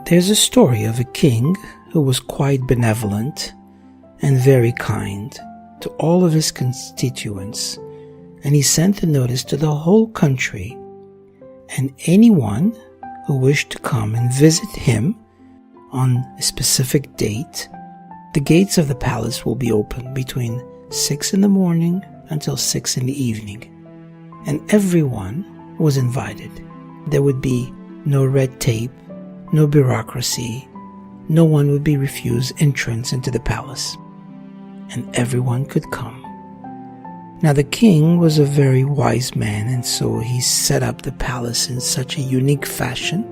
There's a story of a king who was quite benevolent and very kind to all of his constituents, and he sent a notice to the whole country, and anyone who wished to come and visit him on a specific date, the gates of the palace will be open between 6 in the morning until 6 in the evening, and everyone was invited. There would be no red tape, no bureaucracy. No one would be refused entrance into the palace, and everyone could come. Now the king was a very wise man, and so he set up the palace in such a unique fashion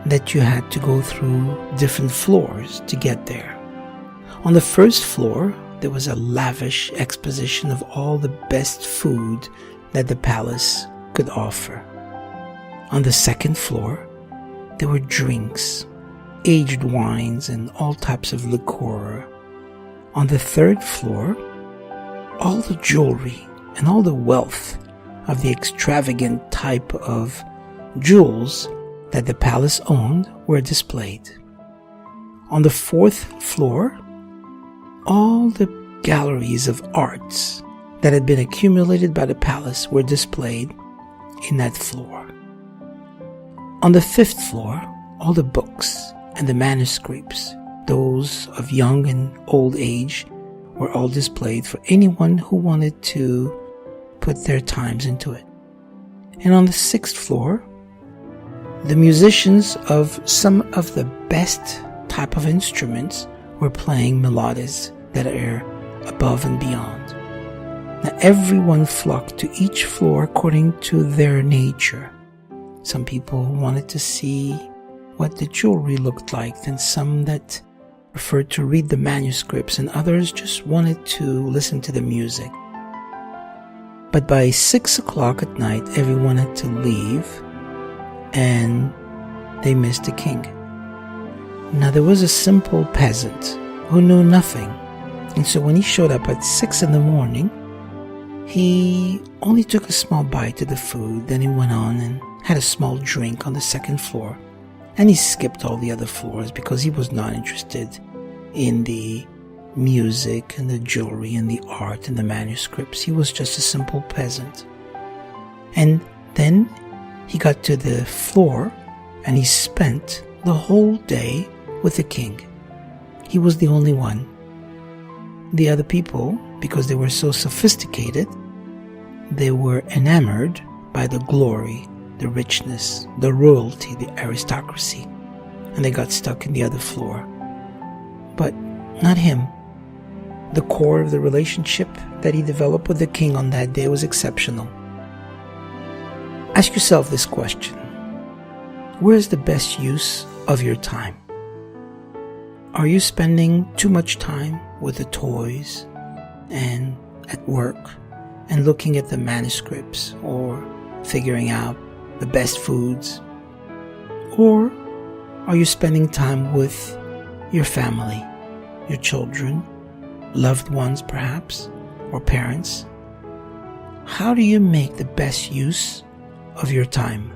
that you had to go through different floors to get there. On the first floor, there was a lavish exposition of all the best food that the palace could offer. On the second floor, there were drinks, aged wines, and all types of liqueur. On the third floor, all the jewelry and all the wealth of the extravagant type of jewels that the palace owned were displayed. On the fourth floor, all the galleries of arts that had been accumulated by the palace were displayed in that floor. On the fifth floor, all the books and the manuscripts, those of young and old age, were all displayed for anyone who wanted to put their times into it. And on the sixth floor, the musicians of some of the best type of instruments were playing melodies that are above and beyond. Now everyone flocked to each floor according to their nature. Some people wanted to see what the jewelry looked like, and some that preferred to read the manuscripts, and others just wanted to listen to the music. But by 6 o'clock at night, everyone had to leave, and they missed the king. Now there was a simple peasant who knew nothing, and so when he showed up at 6 in the morning, he only took a small bite of the food. Then he went on and had a small drink on the second floor, and he skipped all the other floors because he was not interested in the music and the jewelry and the art and the manuscripts. He was just a simple peasant. And then he got to the floor and he spent the whole day with the king. He was the only one. The other people, because they were so sophisticated, they were enamored by the glory, the richness, the royalty, the aristocracy, and they got stuck in the other floor. But not him. The core of the relationship that he developed with the king on that day was exceptional. Ask yourself this question: where is the best use of your time? Are you spending too much time with the toys and at work and looking at the manuscripts or figuring out the best foods? Or are you spending time with your family, your children, loved ones perhaps, or parents? How do you make the best use of your time?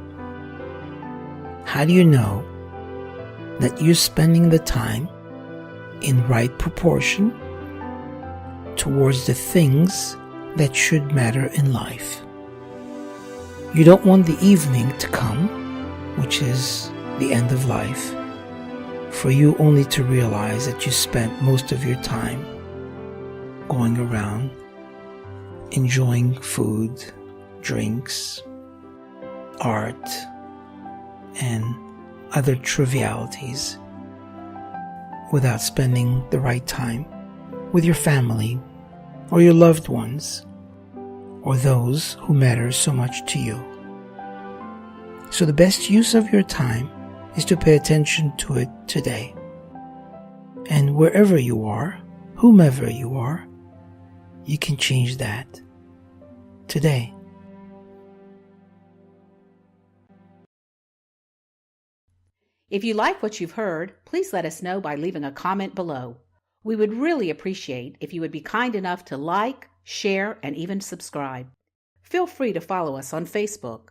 How do you know that you're spending the time in right proportion towards the things that should matter in life? You don't want the evening to come, which is the end of life, for you only to realize that you spent most of your time going around enjoying food, drinks, art, and other trivialities without spending the right time with your family or your loved ones or those who matter so much to you. So the best use of your time is to pay attention to it today. And wherever you are, whomever you are, you can change that today. If you like what you've heard, please let us know by leaving a comment below. We would really appreciate if you would be kind enough to like, share, and even subscribe. Feel free to follow us on Facebook.